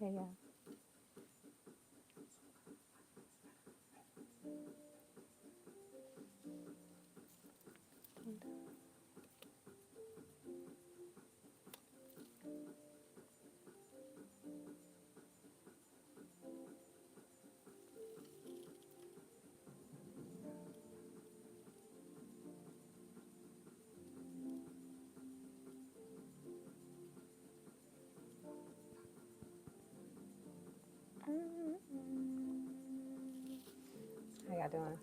Yeah, yeah. How y'all doing?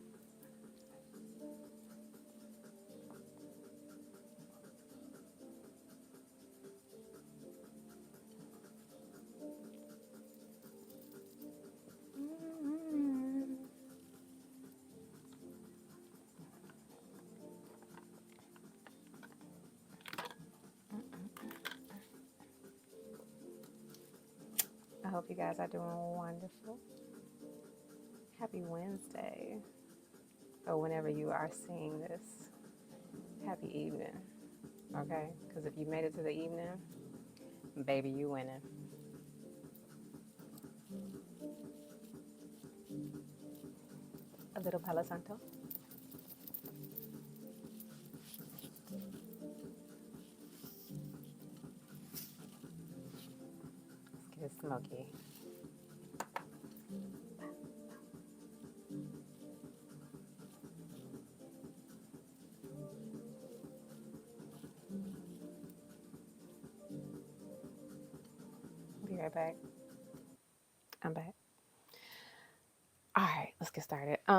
I hope you guys are doing wonderful. Happy Wednesday. Or whenever you are seeing this, happy evening. Okay? Because if you made it to the evening, baby, you winning. A little Palo Santo. Let's get it smoky. Be right back. I'm back. All right, let's get started. I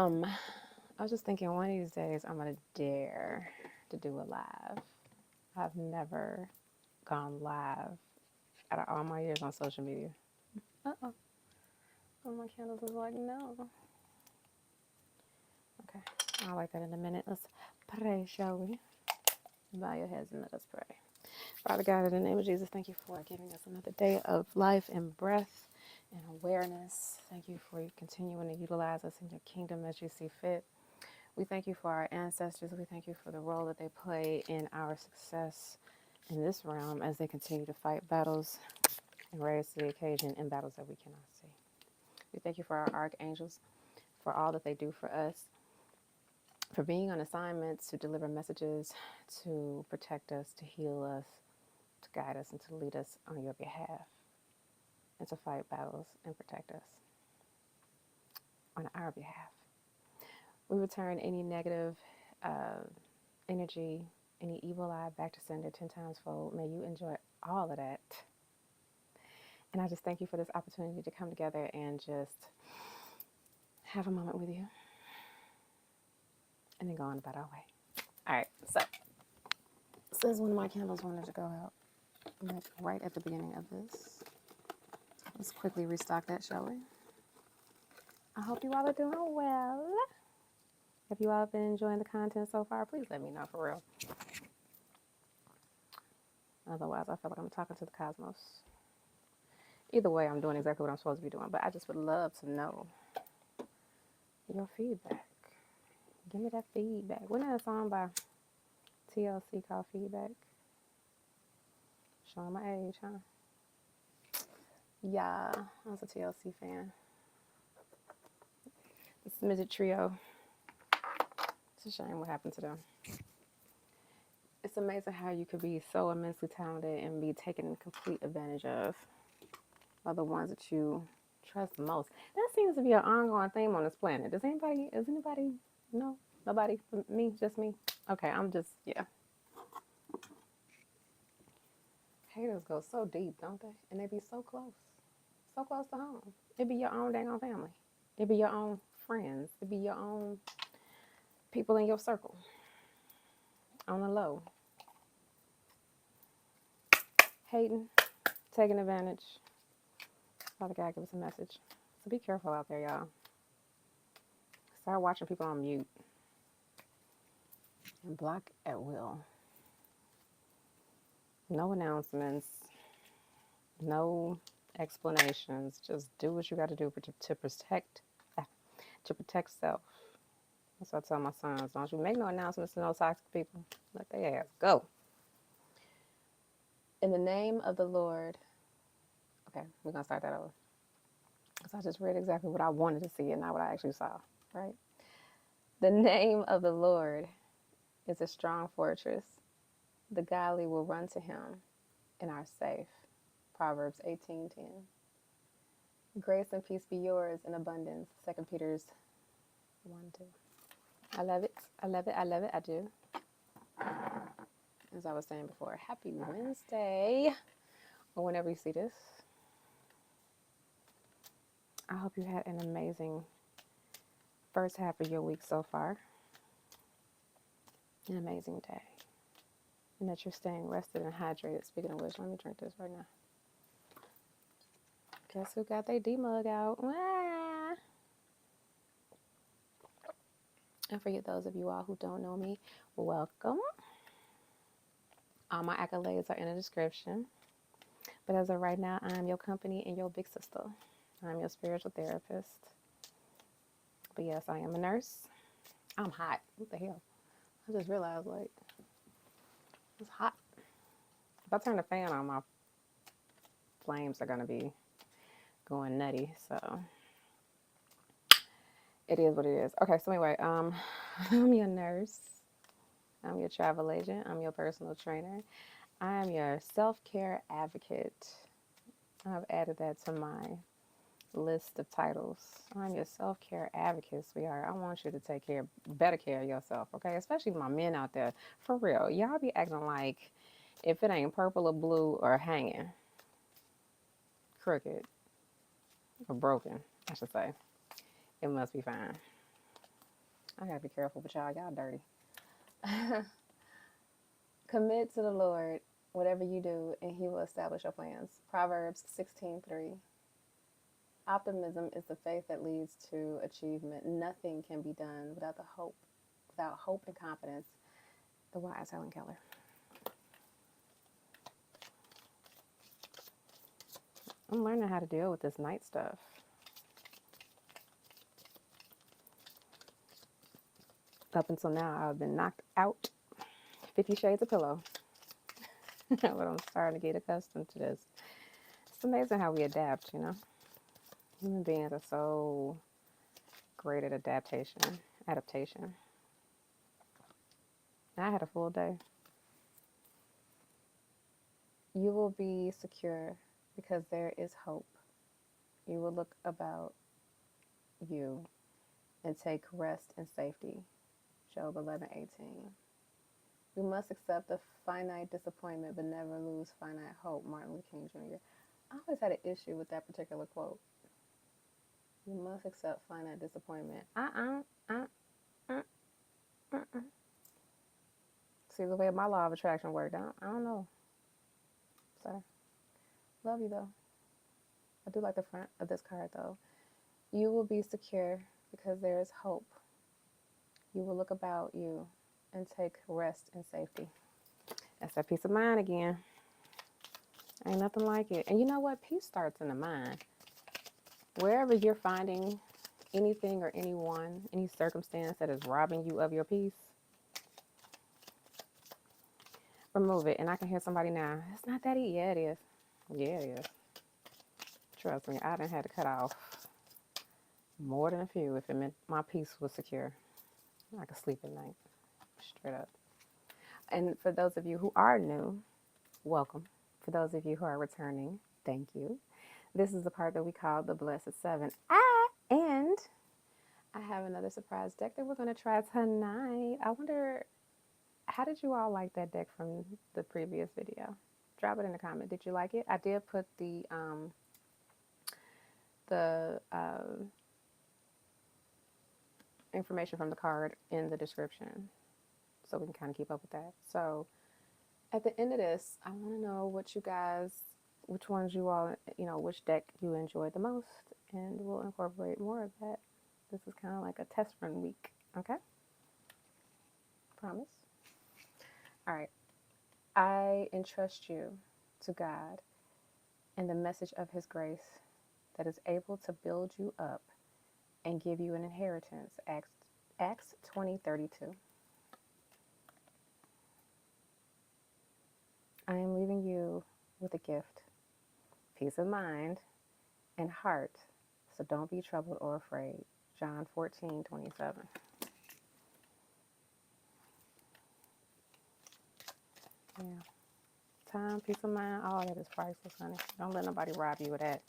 was just thinking one of these days I'm gonna dare to do a live. I've never gone live out of all my years on social media. Uh-oh. Oh, my candles was like, no. Okay, I'll like that in a minute. Let's pray, shall we? Bow your heads and let us pray. Father God, in the name of Jesus, thank you for giving us another day of life and breath and awareness. Thank you for continuing to utilize us in your kingdom as you see fit. We thank you for our ancestors. We thank you for the role that they play in our success in this realm as they continue to fight battles and rise to the occasion in battles that we cannot see. We thank you for our archangels, for all that they do for us, for being on assignment to deliver messages, to protect us, to heal us, to guide us, and to lead us on your behalf, and to fight battles and protect us on our behalf. We return any negative energy, any evil eye back to sender 10 times fold. May you enjoy all of that. And I just thank you for this opportunity to come together and just have a moment with you and then go on about our way. All right, so since one of my candles wanted to go out, like right at the beginning of this, let's quickly restock that, shall we? I hope you all are doing well. If you all have been enjoying the content so far, please let me know for real. Otherwise, I feel like I'm talking to the cosmos. Either way, I'm doing exactly what I'm supposed to be doing, but I just would love to know your feedback. Give me that feedback. Wasn't that a song by TLC called Feedback? Showing my age, huh? Yeah, I was a TLC fan. The Midget Trio. It's a shame what happened to them. It's amazing how you could be so immensely talented and be taken complete advantage of by the ones that you trust most. That seems to be an ongoing theme on this planet. Does anybody, no? Nobody? Me? Just me? Okay, I'm just, yeah. Haters go so deep, don't they? And they be so close to home. It be your own dang on family. It be your own friends. It be your own people in your circle. On the low. hating, taking advantage. Father God, give us a message. So be careful out there, y'all. Start watching people on mute and block at will. No announcements, no explanations. Just do what you got to do to protect self. That's what I tell my sons. Don't you make no announcements to no toxic people. Let their ass go. In the name of the Lord. Okay, we're going to start that over. Because I just read exactly what I wanted to see and not what I actually saw, right? The name of the Lord is a strong fortress. The godly will run to him and are safe. Proverbs 18:10. Grace and peace be yours in abundance. 2 Peter's 1:2. I love it. I love it. I love it. I do. As I was saying before, happy Wednesday. Or whenever you see this. I hope you had an amazing first half of your week so far. An amazing day. And that you're staying rested and hydrated. Speaking of which, let me drink this right now. Guess who got their D-mug out? Ah. And for those of you all who don't know me, welcome. All my accolades are in the description. But as of right now, I am your company and your big sister. I'm your spiritual therapist. But yes, I am a nurse. I'm hot. What the hell? I just realized, like, it's hot. If I turn the fan on, my flames are going to be going nutty. So it is what it is. Okay, so anyway, I'm your nurse. I'm your travel agent. I'm your personal trainer. I am your self-care advocate. I've added that to my list of titles. I'm your self-care advocate, sweetheart. I want you to take better care of yourself, okay? Especially my men out there. For real. Y'all be acting like if it ain't purple or blue or hanging, crooked or broken, I should say, it must be fine. I gotta be careful with y'all. Y'all dirty. Commit to the Lord whatever you do, and he will establish your plans. Proverbs 16:3. Optimism is the faith that leads to achievement. Nothing can be done without hope and confidence. The wise Helen Keller. I'm learning how to deal with this night stuff. Up until now, I've been knocked out. 50 Shades of Pillow. But I'm starting to get accustomed to this. It's amazing how we adapt, you know. Human beings are so great at adaptation. I had a full day. You will be secure because there is hope. You will look about you and take rest in safety. Job 11:18. We must accept the finite disappointment but never lose finite hope. Martin Luther King Jr. I always had an issue with that particular quote. You must accept finite disappointment. See the way my law of attraction worked out? I don't know. Sorry. Love you though. I do like the front of this card though. You will be secure because there is hope. You will look about you and take rest in safety. That's that peace of mind again. Ain't nothing like it. And you know what? Peace starts in the mind. Wherever you're finding anything or anyone, any circumstance that is robbing you of your peace, remove it. And I can hear somebody now, it's not that easy. Yeah, it is. Yeah, it is. Trust me, I done had to cut off more than a few if it meant my peace was secure. I could sleep at night. Straight up. And for those of you who are new, welcome. For those of you who are returning, thank you. This is the part that we call the Blessed Seven. And I have another surprise deck that we're going to try tonight. I wonder, how did you all like that deck from the previous video? Drop it in the comment. Did you like it? I did put the information from the card in the description so we can kind of keep up with that. So At the end of this, I want to know what you guys, which ones you all, which deck you enjoyed the most, and we'll incorporate more of that. This is kind of like a test run week, okay? Promise. All right. I entrust you to God and the message of His grace that is able to build you up and give you an inheritance. Acts 20:32. I am leaving you with a gift, peace of mind and heart, so don't be troubled or afraid. John 14:27. Yeah. Time, peace of mind, all that is priceless, honey. Don't let nobody rob you of that.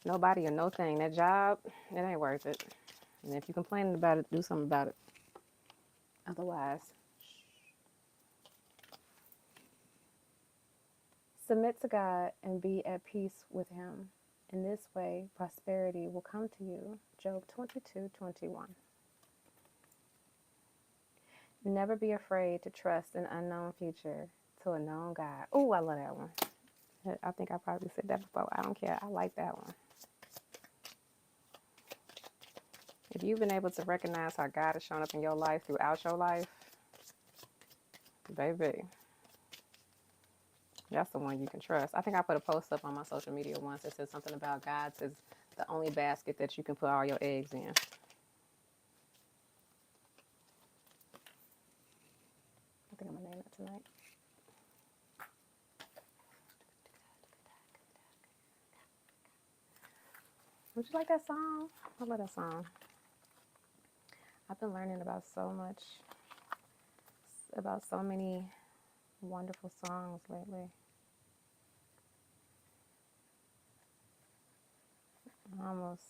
Nobody or no thing. That job, it ain't worth it. And if you're complaining about it, do something about it. Otherwise, submit to God and be at peace with Him. In this way, prosperity will come to you. Job 22:21. Never be afraid to trust an unknown future to a known God. Oh, I love that one. I think I probably said that before. I don't care. I like that one. If you've been able to recognize how God has shown up in your life throughout your life, baby, that's the one you can trust. I think I put a post up on my social media once that said something about God's is the only basket that you can put all your eggs in. I think I'm going to name it tonight. Would you like that song? I love that song. I've been learning about so much, about so many wonderful songs lately. I almost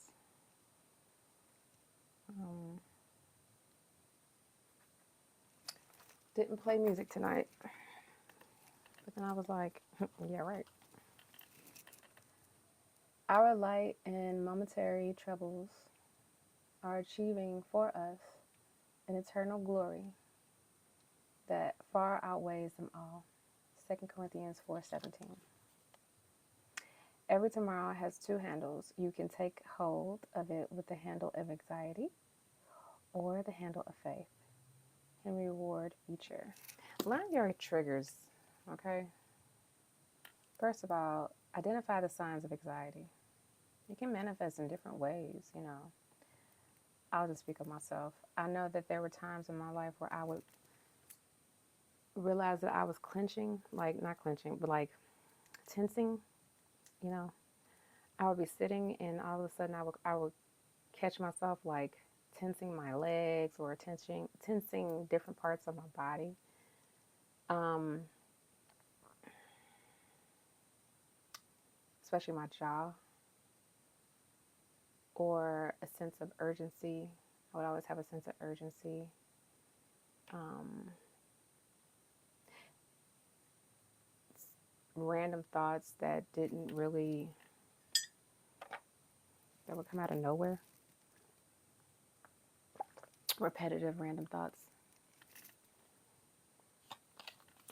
didn't play music tonight, but then I was like, yeah, right. Our light and momentary troubles are achieving for us an eternal glory that far outweighs them all. 2 Corinthians 4:17. Every tomorrow has two handles. You can take hold of it with the handle of anxiety or the handle of faith. Henry Ward Beecher. Learn your triggers, okay? First of all, identify the signs of anxiety. It can manifest in different ways, I'll just speak of myself. I know that there were times in my life where I would realize that I was clenching, like not clenching, but like tensing, I would be sitting and all of a sudden I would catch myself like tensing my legs or tensing different parts of my body. Especially my jaw, or a sense of urgency. I would always have a sense of urgency. Random thoughts that would come out of nowhere. Repetitive random thoughts.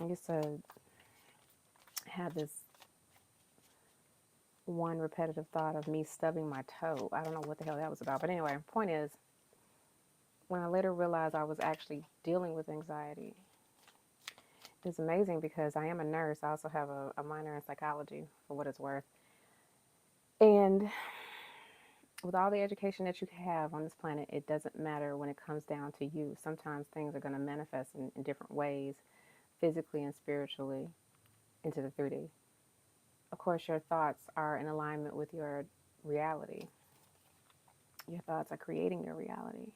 I used to have this one repetitive thought of me stubbing my toe. I don't know what the hell that was about. But anyway, point is, when I later realized I was actually dealing with anxiety, it's amazing because I am a nurse. I also have a minor in psychology, for what it's worth. And with all the education that you have on this planet, it doesn't matter when it comes down to you. Sometimes things are going to manifest in different ways, physically and spiritually, into the 3D. Of course, your thoughts are in alignment with your reality. Your thoughts are creating your reality.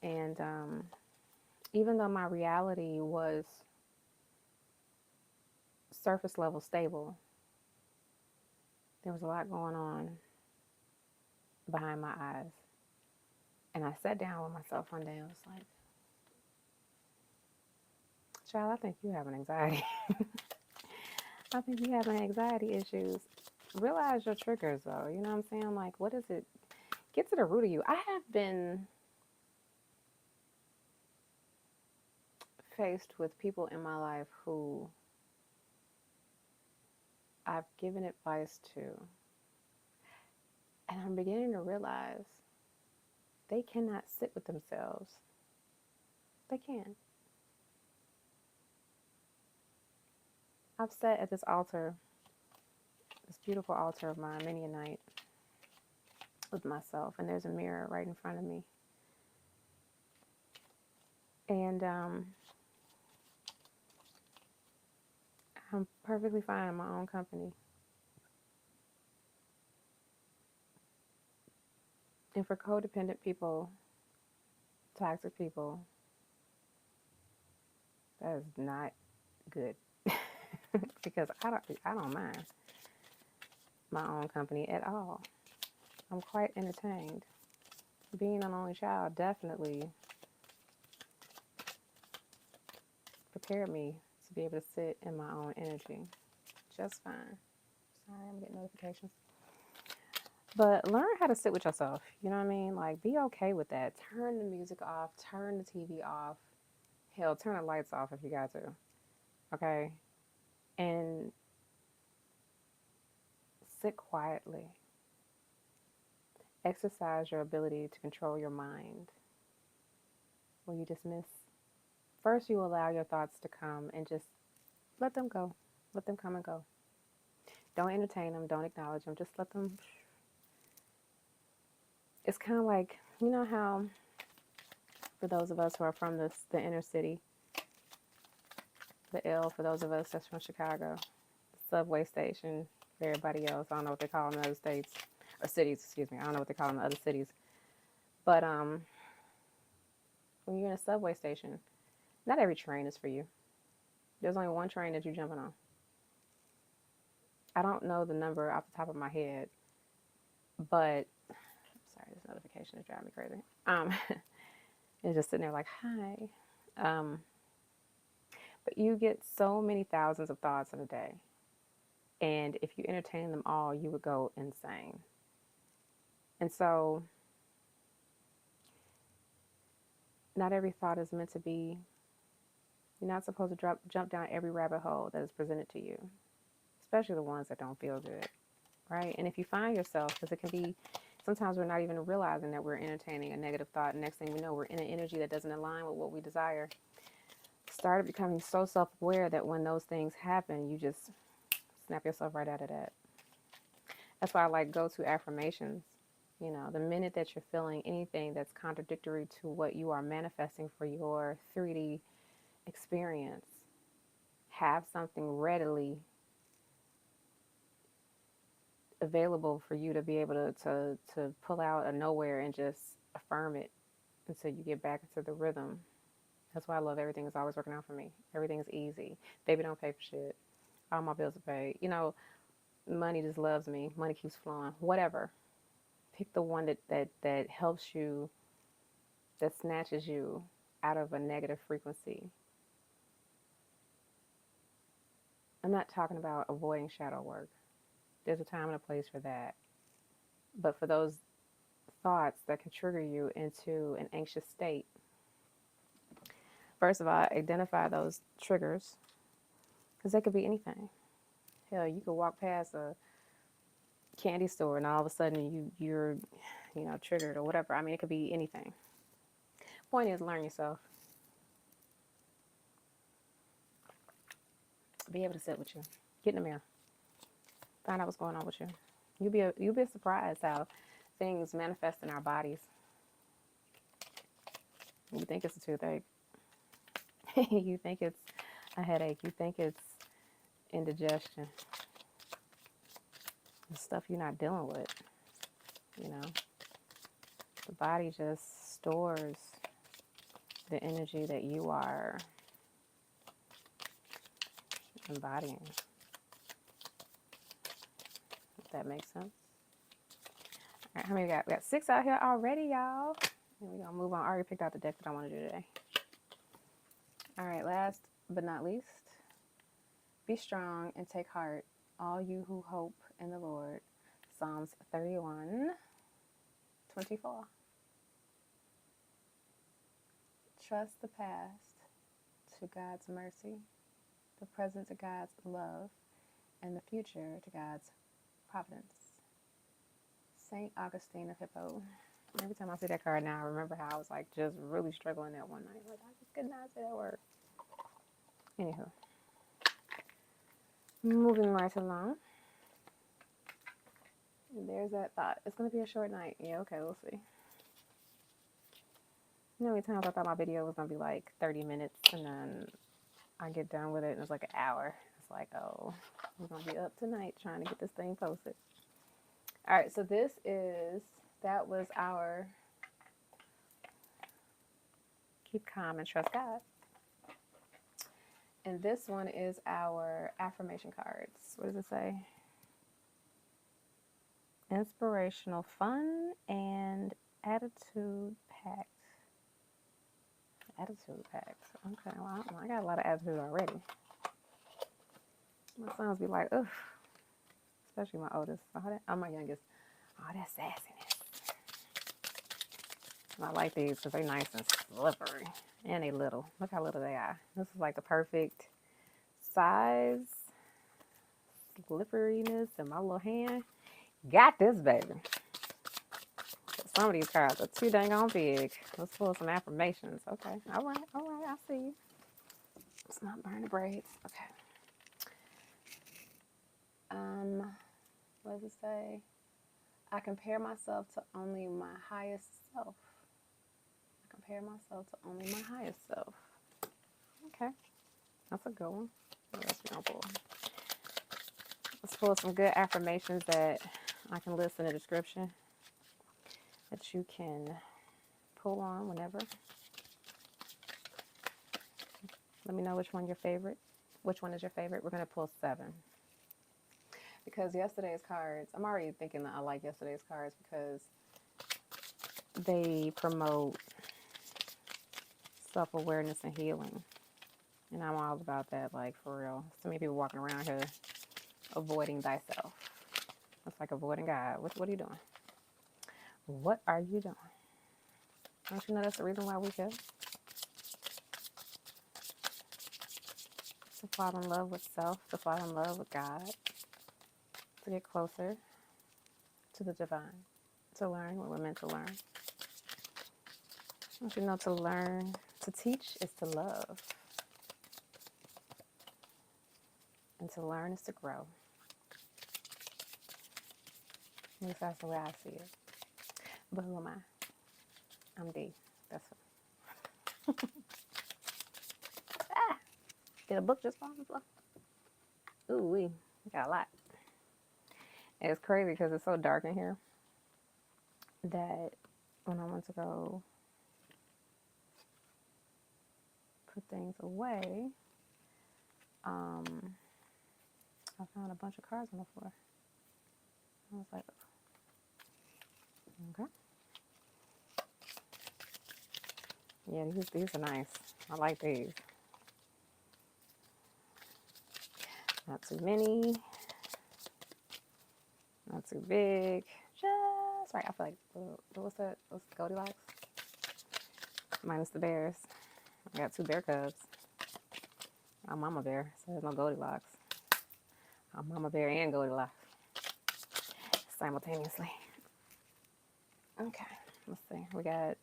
And even though my reality was surface level stable, there was a lot going on behind my eyes. And I sat down with myself one day and was like, child, I think you have an anxiety. I think you have anxiety issues. Realize your triggers, though. You know what I'm saying? Like, what is it? Get to the root of you. I have been faced with people in my life who I've given advice to, and I'm beginning to realize they cannot sit with themselves. They can't. I've sat at this altar, this beautiful altar of mine, many a night with myself, and there's a mirror right in front of me. And I'm perfectly fine in my own company. And for codependent people, toxic people, that is not good. Because I don't mind my own company at all. I'm quite entertained. Being an only child definitely prepared me to be able to sit in my own energy just fine. Sorry, I'm getting notifications. But learn how to sit with yourself. You know what I mean? Like, be okay with that. Turn the music off. Turn the TV off. Hell, turn the lights off if you got to. Okay? And sit quietly. Exercise your ability to control your mind. Will you dismiss? First, you allow your thoughts to come and just let them go. Let them come and go. Don't entertain them. Don't acknowledge them. Just let them. It's kind of like, you know how, for those of us who are from the inner city, the L, for those of us that's from Chicago, the subway station, for everybody else, I don't know what they call them in other states, or cities, excuse me, I don't know what they call them in other cities. But when you're in a subway station, not every train is for you. There's only one train that you're jumping on. I don't know the number off the top of my head, but sorry, this notification is driving me crazy. It's just sitting there like, hi. But you get so many thousands of thoughts in a day. And if you entertain them all, you would go insane. And so, not every thought is meant to be. You're not supposed to jump down every rabbit hole that is presented to you, especially the ones that don't feel good, right? And if you find yourself, because it can be, sometimes we're not even realizing that we're entertaining a negative thought. And next thing we know, we're in an energy that doesn't align with what we desire. Started becoming so self-aware that when those things happen, you just snap yourself right out of that. That's why I like go-to affirmations. You know, the minute that you're feeling anything that's contradictory to what you are manifesting for your 3D experience, have something readily available for you to be able to pull out of nowhere and just affirm it until you get back into the rhythm. That's why I love everything is always working out for me. Everything's easy. Baby don't pay for shit. All my bills are paid. You know, money just loves me. Money keeps flowing. Whatever. Pick the one that helps you, that snatches you out of a negative frequency. I'm not talking about avoiding shadow work. There's a time and a place for that. But for those thoughts that can trigger you into an anxious state, first of all, identify those triggers, because they could be anything. Hell, you could walk past a candy store and all of a sudden you're triggered or whatever. I mean, it could be anything. Point is, learn yourself. Be able to sit with you. Get in the mirror. Find out what's going on with you. You'll be surprised how things manifest in our bodies. You think it's a toothache. You think it's a headache. You think it's indigestion. The stuff you're not dealing with. You know, the body just stores the energy that you are embodying. If that makes sense. All right, how many we got? We got 6 out here already, y'all. And we're going to move on. I already picked out the deck that I want to do today. All right, last but not least, be strong and take heart, all you who hope in the Lord. Psalms 31:24. Trust the past to God's mercy, the present to God's love, and the future to God's providence. Saint Augustine of Hippo. Every time I see that card now, I remember how I was like just really struggling that one night. Like, I just could not say that word. Anywho, moving right along. There's that thought. It's going to be a short night. Yeah, okay, we'll see. You know how many times I thought my video was going to be like 30 minutes and then I get done with it and it's like an hour. It's like, oh, we're going to be up tonight trying to get this thing posted. All right, so that was our keep calm and trust God. And this one is our affirmation cards. What does it say? Inspirational, fun, and attitude packed. Attitude packed. Okay, well, I got a lot of attitude already. My sons be like, ugh. Especially my oldest. I'm my youngest. Oh, that sassiness. And I like these because they're nice and slippery. And they little. Look how little they are. This is like the perfect size, slipperiness in my little hand. Got this, baby. Some of these cards are too dang on big. Let's pull some affirmations. Okay. All right. I see you. Let's not burn the braids. Okay. What does it say? I compare myself to only my highest self. I compare myself to only my highest self. Okay. That's a good one. What else we gonna pull? Let's pull some good affirmations that I can list in the description that you can pull on whenever. Let me know which one your favorite. Which one is your favorite? We're going to pull 7. Because yesterday's cards, I'm already thinking that I like yesterday's cards because they promote self-awareness and healing. And I'm all about that, like, for real. So many people walking around here avoiding thyself. It's like avoiding God. What are you doing? What are you doing? Don't you know that's the reason why we're here? To fall in love with self, to fall in love with God, to get closer to the divine, to learn what we're meant to learn. Don't you know to learn, to teach is to love. And to learn is to grow. At least that's the way I see it. But who am I? I'm D. That's it. Ah! Did a book just fall on the floor? Ooh, we got a lot. And it's crazy because it's so dark in here that when I went to go put things away, I found a bunch of cards on the floor. I was like, okay. Yeah, these are nice. I like these. Not too many. Not too big. Just right. I feel like, what's that? What's Goldilocks? Minus the bears. I got 2 bear cubs. I'm Mama Bear, so there's no Goldilocks. I'm Mama Bear and Goldilocks simultaneously. Okay, let's see. We got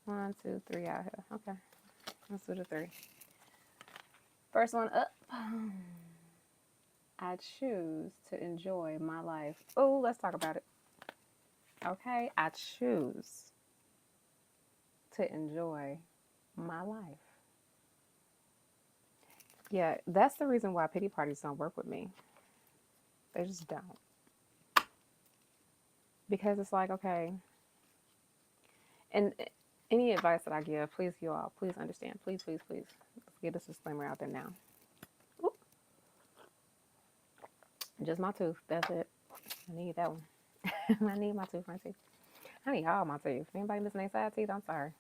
1, 2, 3 out here. Okay, let's do the 3. First one up. I choose to enjoy my life. Oh, let's talk about it. Okay, I choose to enjoy my life. Yeah, that's the reason why pity parties don't work with me. They just don't. Because it's like, okay, and any advice that I give, please, you all, please understand. Please, please, please. Let's get this disclaimer out there now. Oop. Just my tooth. That's it. I need that one. I need my 2 front teeth. I need all my teeth. Anybody missing their side teeth? I'm sorry.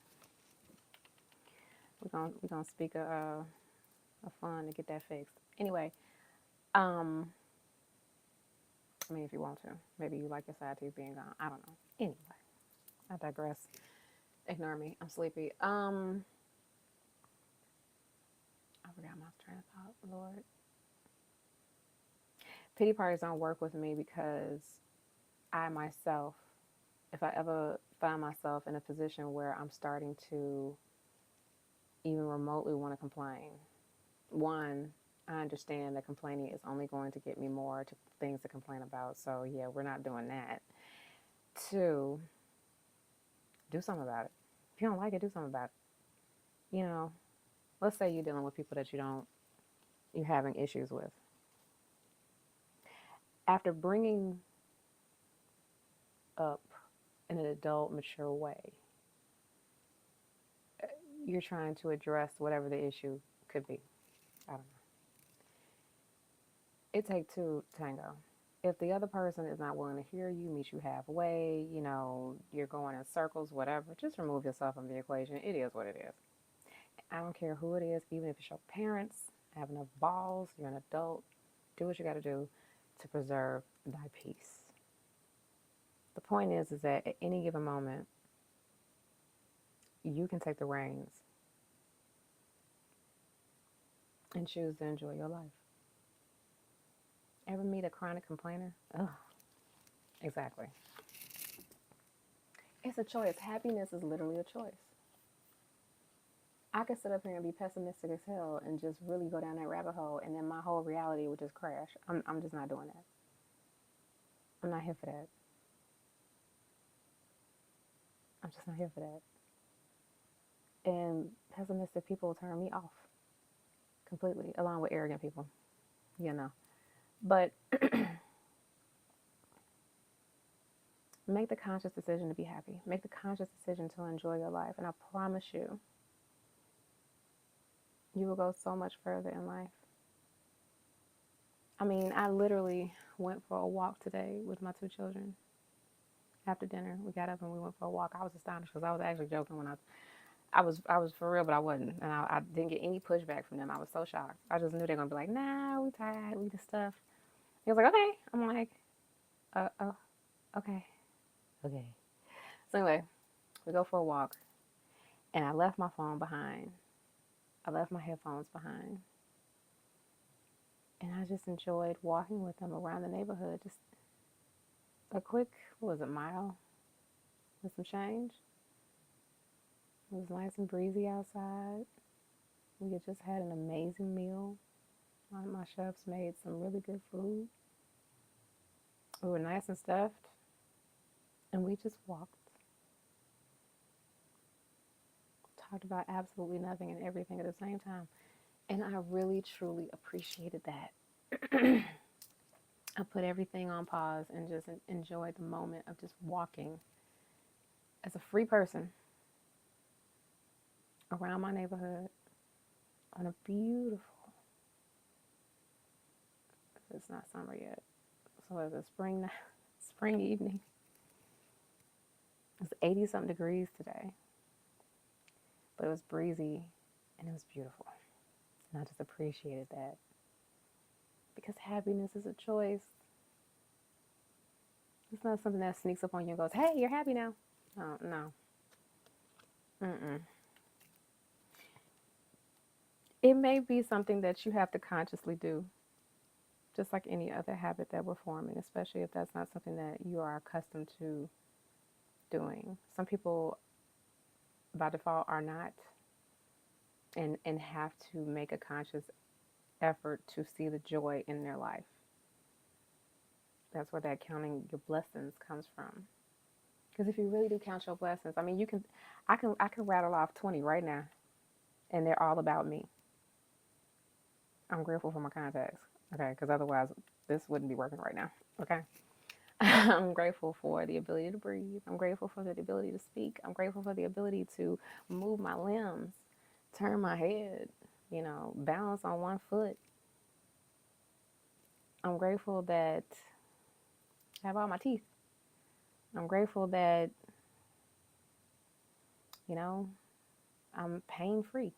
We're gonna speak a fun to get that fixed. Anyway, I mean, if you want to, maybe you like your side teeth being gone. I don't know. Anyway, I digress. Ignore me. I'm sleepy. forgot my train of thought, Lord. Pity parties don't work with me because I myself, if I ever find myself in a position where I'm starting to even remotely want to complain, one, I understand that complaining is only going to get me more things to complain about. So, yeah, we're not doing that. Two, do something about it. If you don't like it, do something about it. Let's say you're dealing with people that you're having issues with. After bringing up in an adult, mature way, you're trying to address whatever the issue could be. I don't know. It takes two to tango. If the other person is not willing to hear you, meet you halfway, you're going in circles, whatever, just remove yourself from the equation. It is what it is. I don't care who it is, even if it's your parents, have enough balls, you're an adult, do what you got to do to preserve thy peace. The point is that at any given moment, you can take the reins and choose to enjoy your life. Ever meet a chronic complainer? Ugh, exactly. It's a choice. Happiness is literally a choice. I could sit up here and be pessimistic as hell and just really go down that rabbit hole, and then my whole reality would just crash. I'm just not doing that. I'm not here for that. I'm just not here for that. And pessimistic people turn me off completely, along with arrogant people, But make the conscious decision to be happy. Make the conscious decision to enjoy your life. And I promise you, you will go so much further in life. I mean, I literally went for a walk today with my two children. After dinner, we got up and we went for a walk. I was astonished because I was actually joking when I was for real, but I wasn't. And I didn't get any pushback from them. I was so shocked. I just knew they were going to be like, nah, we tired, we just stuff. He was like, okay. I'm like, okay. Okay. So anyway, we go for a walk, and I left my phone behind. I left my headphones behind. And I just enjoyed walking with them around the neighborhood. Just a quick, mile with some change. It was nice and breezy outside. We had just had an amazing meal. One of my chefs made some really good food. We were nice and stuffed. And we just walked. Talked about absolutely nothing and everything at the same time. And I really, truly appreciated that. I put everything on pause and just enjoyed the moment of just walking as a free person around my neighborhood on a beautiful, it's not summer yet, so it's a spring evening. It's 80 something degrees today, but it was breezy and it was beautiful. And I just appreciated that, because happiness is a choice. It's not something that sneaks up on you and goes, hey, you're happy now. Oh, no. It may be something that you have to consciously do, just like any other habit that we're forming, especially if that's not something that you are accustomed to doing. Some people, by default, are not, and have to make a conscious effort to see the joy in their life. That's where that counting your blessings comes from. Because if you really do count your blessings, I mean, I can rattle off 20 right now, and they're all about me. I'm grateful for my contacts, okay? Because otherwise, this wouldn't be working right now, okay? I'm grateful for the ability to breathe. I'm grateful for the ability to speak. I'm grateful for the ability to move my limbs, turn my head, balance on one foot. I'm grateful that I have all my teeth. I'm grateful that, I'm pain-free.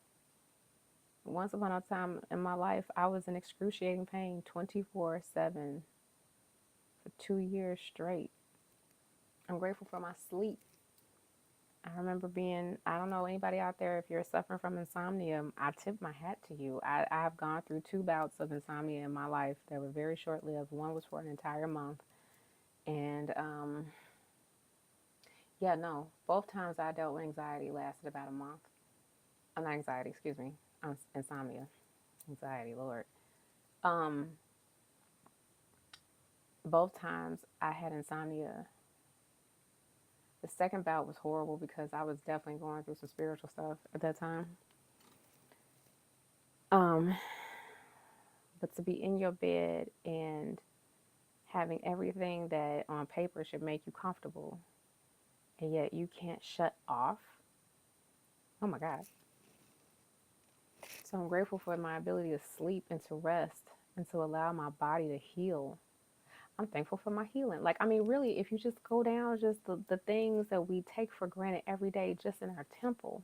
Once upon a time in my life, I was in excruciating pain 24/7 for 2 years straight. I'm grateful for my sleep. I remember being, I don't know anybody out there, if you're suffering from insomnia, I tip my hat to you. I have gone through 2 bouts of insomnia in my life that were very short lived. One was for an entire month. And yeah, no, both times I dealt with anxiety lasted about a month. Not anxiety, excuse me, insomnia. Anxiety, Lord. Um, both times I had insomnia. The second bout was horrible because I was definitely going through some spiritual stuff at that time. Um, but to be in your bed and having everything that on paper should make you comfortable, and yet you can't shut off. Oh my God. So I'm grateful for my ability to sleep and to rest and to allow my body to heal. I'm thankful for my healing. Like, I mean, really, if you just go down just the things that we take for granted every day just in our temple.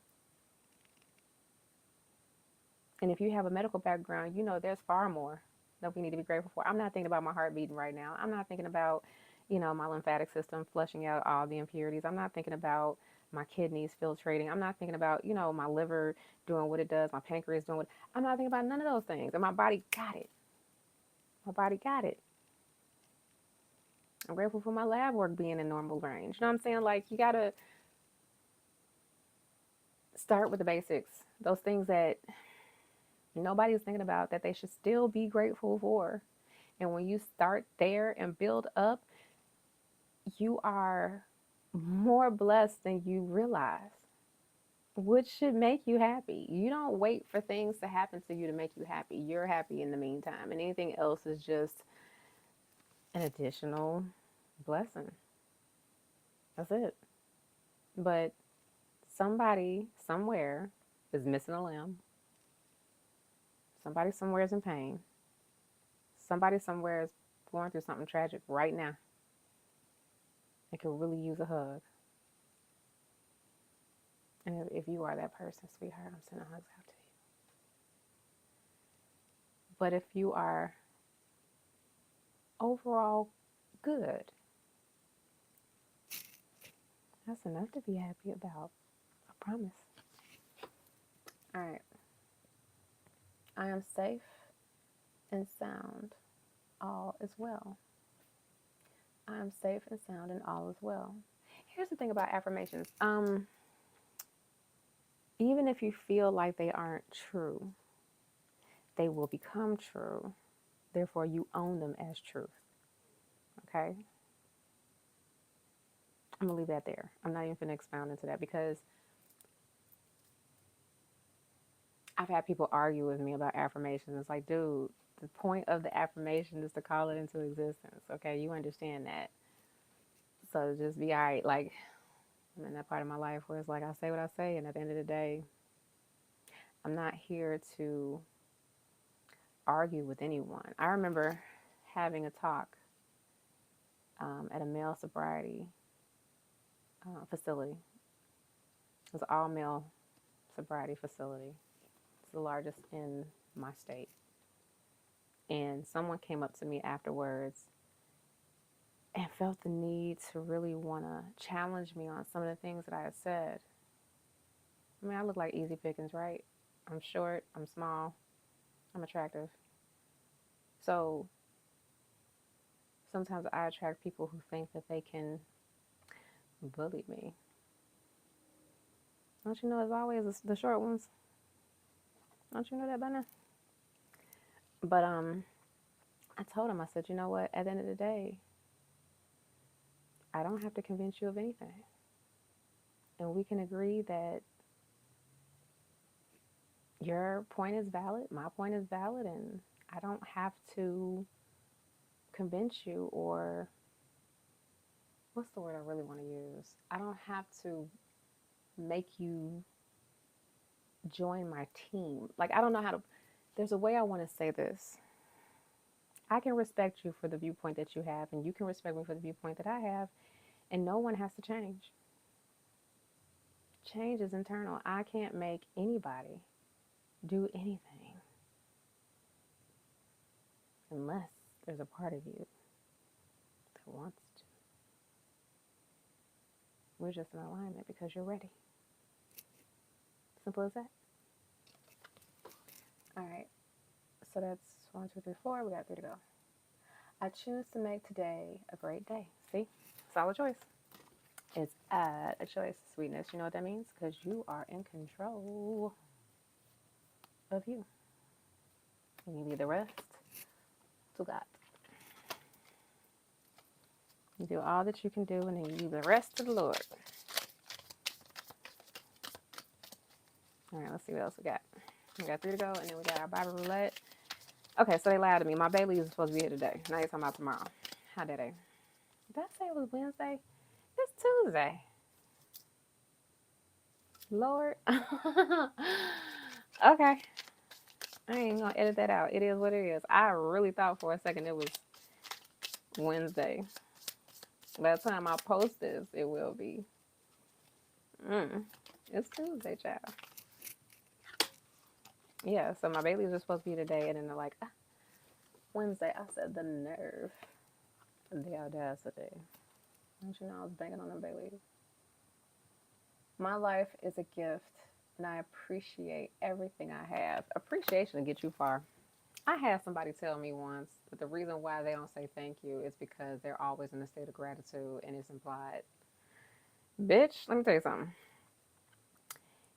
And if you have a medical background, you know there's far more that we need to be grateful for. I'm not thinking about my heart beating right now. I'm not thinking about, my lymphatic system flushing out all the impurities. I'm not thinking about my kidneys filtrating. I'm not thinking about, my liver doing what it does, my pancreas doing what. I'm not thinking about none of those things. And my body got it. My body got it. I'm grateful for my lab work being in normal range. You know what I'm saying? Like, you got to start with the basics. Those things that nobody's thinking about that they should still be grateful for. And when you start there and build up, you are more blessed than you realize, which should make you happy. You don't wait for things to happen to you to make you happy. You're happy in the meantime, and anything else is just an additional blessing. That's it. But somebody somewhere is missing a limb. Somebody somewhere is in pain. Somebody somewhere is going through something tragic right now. They could really use a hug. And if you are that person, sweetheart, I'm sending hugs out to you. But if you are overall good, that's enough to be happy about. I promise. All right. I am safe and sound. All is well. I am safe and sound and all is well. Here's the thing about affirmations. Even if you feel like they aren't true, they will become true. Therefore, you own them as truth. Okay? I'm going to leave that there. I'm not even going to expound into that because I've had people argue with me about affirmations. It's like, dude, the point of the affirmation is to call it into existence. Okay? You understand that. So just be all right. Like, I'm in that part of my life where it's like I say what I say, and at the end of the day, I'm not here to argue with anyone. I remember having a talk at a male sobriety facility. It was an all-male sobriety facility. It's the largest in my state. And someone came up to me afterwards and felt the need to really want to challenge me on some of the things that I had said. I mean, I look like easy pickings, right? I'm short, I'm small, I'm attractive. So sometimes I attract people who think that they can bully me. Don't you know it's always the short ones? Don't you know that by now? But I told him, I said, you know what? At the end of the day, I don't have to convince you of anything. And we can agree that your point is valid, my point is valid, and I don't have to convince you, or what's the word I really want to use? I don't have to make you join my team. Like, I don't know how to, there's a way I want to say this. I can respect you for the viewpoint that you have, and you can respect me for the viewpoint that I have, and no one has to change. Change is internal. I can't make anybody do anything unless there's a part of you that wants to. We're just in alignment because you're ready. Simple as that. All right. So that's 1, 2, 3, 4. We got 3 to go. I choose to make today a great day. See? Solid choice. It's a choice. Sweetness. You know what that means? Because you are in control of you. And you leave the rest to God. You do all that you can do, and then you leave the rest to the Lord. All right, let's see what else we got. We got 3 to go, and then we got our Bible roulette. Okay, so they lied to me. My Bailey is supposed to be here today. Now you're talking about tomorrow. How did they? Did I say it was Wednesday? It's Tuesday. Lord. Okay. I ain't gonna edit that out. It is what it is. I really thought for a second it was Wednesday. By the time I post this, it will be. It's Tuesday, child. Yeah, so my Bailey's just supposed to be today, and then they're like, Wednesday. I said, the nerve. The audacity. Don't you know I was banging on them Bailey's? My life is a gift, and I appreciate everything I have. Appreciation will get you far. I had somebody tell me once that the reason why they don't say thank you is because they're always in a state of gratitude, and it's implied. Bitch, let me tell you something.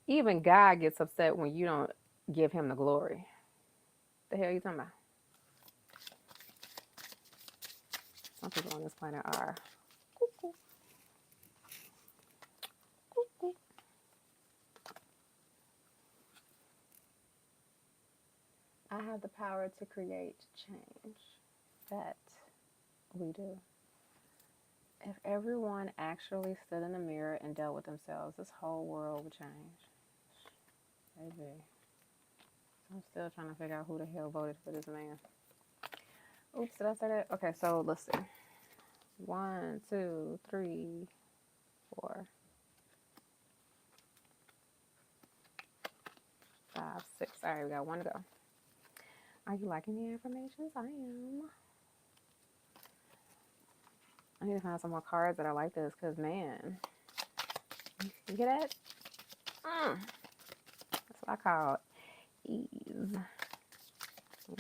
Even God gets upset when you don't give him the glory. The hell are you talking about? Some people on this planet are. I have the power to create change. That we do. If everyone actually stood in the mirror and dealt with themselves, this whole world would change. Maybe. I'm still trying to figure out who the hell voted for this man. Oops, did I say that? Okay, so let's see. 1, 2, 3, 4, 5, 6. All right, we got 1 to go. Are you liking the affirmations? I am. I need to find some more cards that are like this, because, man, you get that? That's what I call ease.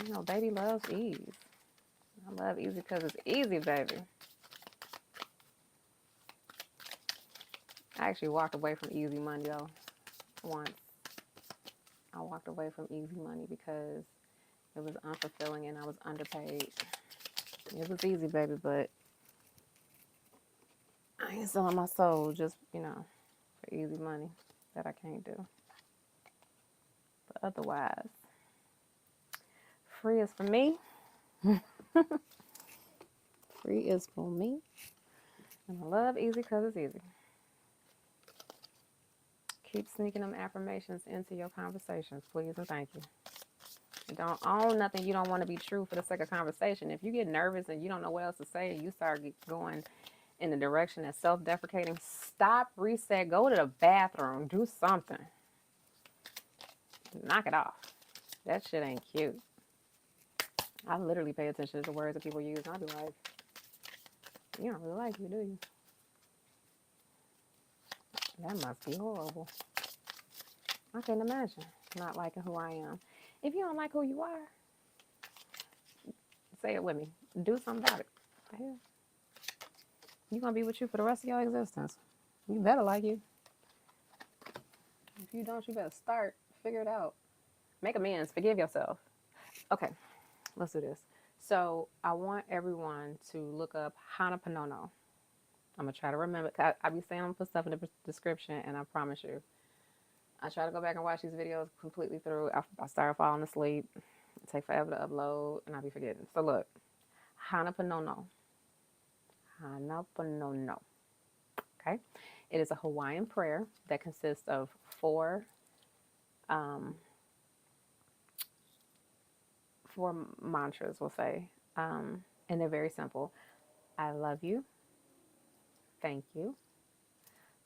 You know, baby loves ease. I love easy because it's easy, baby. I actually walked away from easy money, though, once. I walked away from easy money because it was unfulfilling and I was underpaid. It was easy, baby, but I ain't selling my soul just, for easy money that I can't do. But otherwise, free is for me. Free is for me. And I love easy because it's easy. Keep sneaking them affirmations into your conversations, please and thank you. And don't own nothing you don't want to be true for the sake of conversation. If you get nervous and you don't know what else to say and you start going in the direction that's self-deprecating, stop, reset, go to the bathroom, do something. Knock it off. That shit ain't cute. I literally pay attention to the words that people use, and I'll be like, you don't really like me, do you? That must be horrible. I can't imagine not liking who I am. If you don't like who you are, say it with me. Do something about it. Hell, you're going to be with you for the rest of your existence. You better like you. If you don't, you better start. Figure it out. Make amends. Forgive yourself. Okay, let's do this. So I want everyone to look up Ho'oponopono. I'm going to try to remember. I be saying I'm going to put stuff in the description, and I promise you, I try to go back and watch these videos completely through. I start falling asleep. It takes forever to upload, and I be forgetting. So look, Ho'oponopono. Ho'oponopono. Okay? It is a Hawaiian prayer that consists of 4 mantras, we'll say. And they're very simple. I love you. Thank you.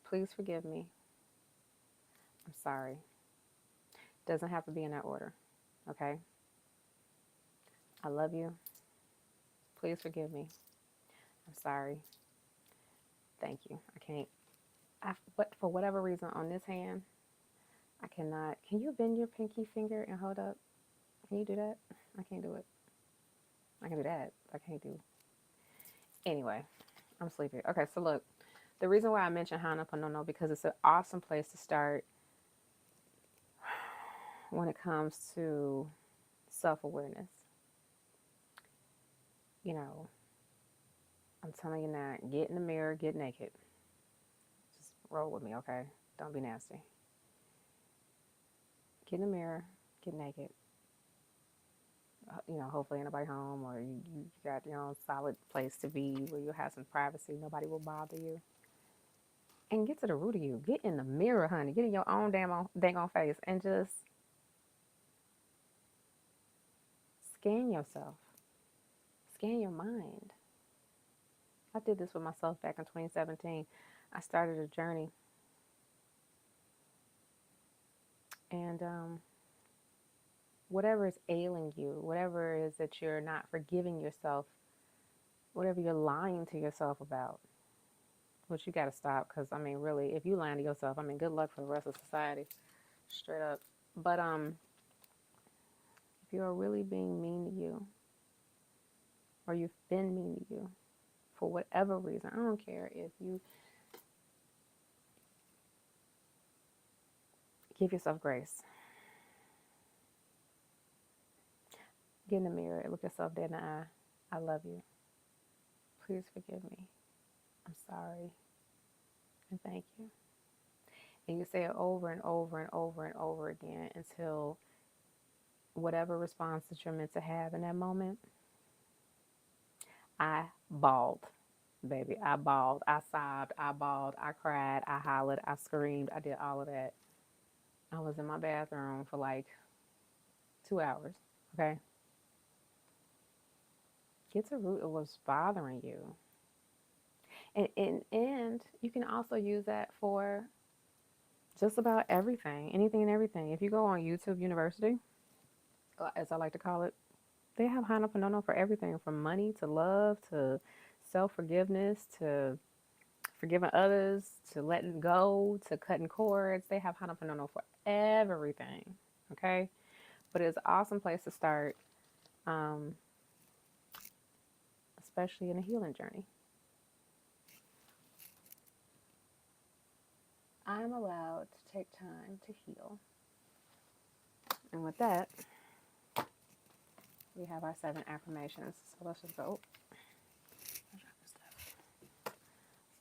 Please forgive me. I'm sorry. Doesn't have to be in that order. Okay? I love you. Please forgive me. I'm sorry. Thank you. I can't But for whatever reason on this hand, I cannot. Can you bend your pinky finger and hold up? Can you do that? I can't do it. I can do that. I can't do. Anyway, I'm sleepy. Okay, so look, the reason why I mentioned Ho'oponopono because it's an awesome place to start when it comes to self-awareness. You know, I'm telling you now, get in the mirror, get naked. Just roll with me, okay? Don't be nasty. Get in the mirror, get naked. You know, hopefully nobody home or you got your own solid place to be where you have some privacy. Nobody will bother you. And get to the root of you. Get in the mirror, honey. Get in your own dang on face and just scan yourself. Scan your mind. I did this with myself back in 2017. I started a journey. And whatever is ailing you, whatever it is that you're not forgiving yourself, whatever you're lying to yourself about, which you got to stop because, I mean, really, if you lying to yourself, I mean, good luck for the rest of society, straight up. But if you are really being mean to you, or you've been mean to you, for whatever reason, I don't care if you give yourself grace. Get in the mirror and look yourself dead in the eye. I love you. Please forgive me. I'm sorry. And thank you. And you say it over and over and over and over again until whatever response that you're meant to have in that moment. I bawled, baby. I bawled. I sobbed. I bawled. I cried. I hollered. I screamed. I did all of that. I was in my bathroom for like 2 hours. Okay. Get to the root of what's bothering you. And you can also use that for just about everything, anything and everything. If you go on YouTube University, as I like to call it, they have Ho'oponopono for everything from money to love to self-forgiveness to forgiving others to letting go to cutting cords. They have Ho'oponopono for everything, okay? But it's an awesome place to start, especially in a healing journey. I'm allowed to take time to heal. And with that, we have our 7 affirmations. So let's just go. Let's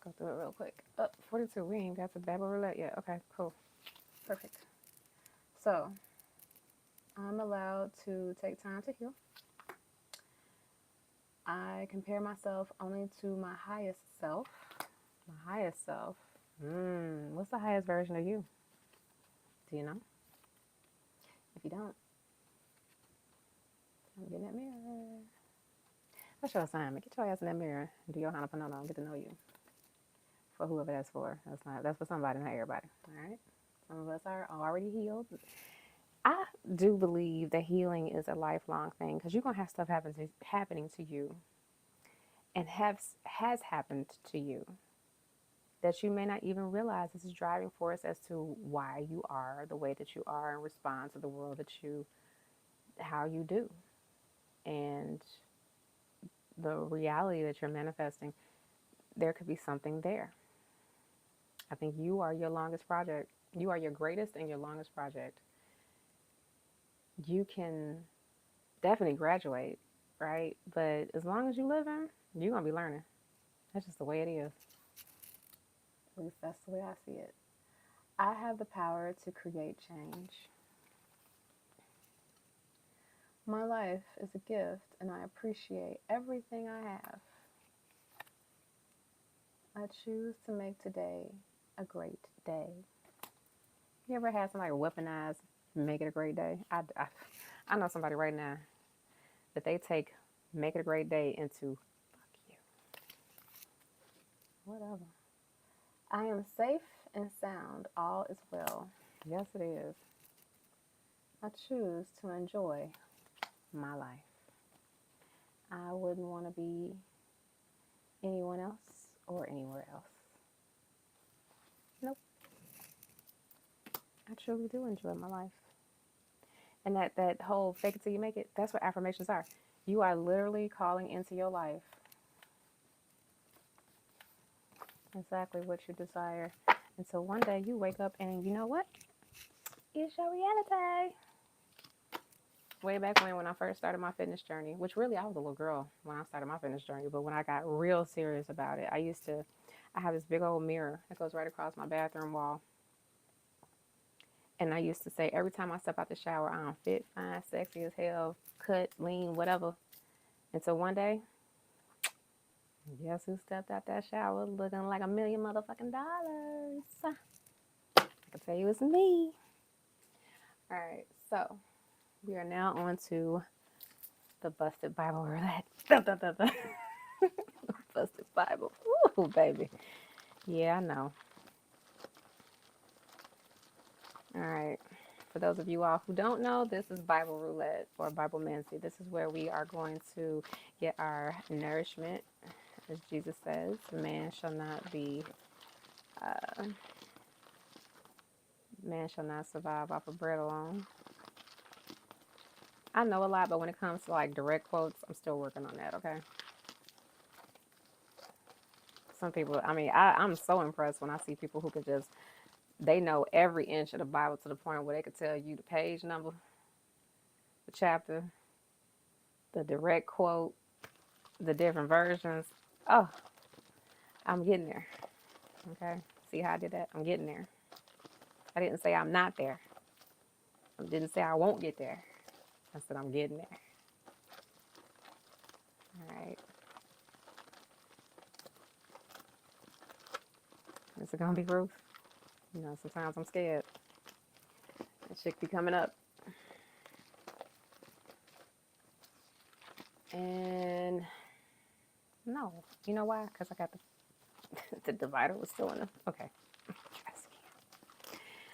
go through it real quick. 42. We ain't got to Babel Roulette yet. Okay, cool. Perfect. So, I'm allowed to take time to heal. I compare myself only to my highest self. My highest self. What's the highest version of you? Do you know? If you don't, get in that mirror. That's your assignment. Get your ass in that mirror and do your Ho'oponopono and get to know you. For whoever that's for. That's for somebody, not everybody. All right? Some of us are already healed. I do believe that healing is a lifelong thing because you're going to have stuff happening to you and has happened to you that you may not even realize is a driving force as to why you are the way that you are and respond to the world how you do. And the reality that you're manifesting, there could be something there. I think you are your longest project. You are your greatest and your longest project. You can definitely graduate, right? But as long as you're living, you're going to be learning. That's just the way it is. At least that's the way I see it. I have the power to create change. My life is a gift and I appreciate everything I have. I choose to make today a great day. You ever had somebody weaponize make it a great day? I know somebody right now that they take make it a great day into fuck you. Whatever. I am safe and sound. All is well. Yes, it is. I choose to enjoy my life. I wouldn't want to be anyone else or anywhere else. I truly do enjoy my life. And that whole fake it till you make it, that's what affirmations are. You are literally calling into your life exactly what you desire. And so one day you wake up and you know what? It's your reality. Way back when I first started my fitness journey, which really I was a little girl when I started my fitness journey, but when I got real serious about it, I have this big old mirror that goes right across my bathroom wall. And I used to say every time I step out the shower, I'm fit, fine, sexy as hell, cut, lean, whatever. And so one day, guess who stepped out that shower looking like $1 million motherfucking dollars? I can tell you it's me. All right, so we are now on to the busted Bible roulette. Busted Bible. Ooh, baby. Yeah, I know. All right. For those of you all who don't know, this is Bible roulette or Bible Mancy. This is where we are going to get our nourishment. As Jesus says, man shall not survive off of bread alone. I know a lot, but when it comes to like direct quotes, I'm still working on that, okay? Some people, I'm so impressed when I see people who could they know every inch of the Bible to the point where they could tell you the page number, the chapter, the direct quote, the different versions. Oh, I'm getting there, okay? See how I did that? I'm getting there. I didn't say I'm not there. I didn't say I won't get there. I said I'm getting there. All right. Is it gonna be Ruth? You know, sometimes I'm scared. That shit be coming up. And no, you know why? Because I got the divider was still in the, okay.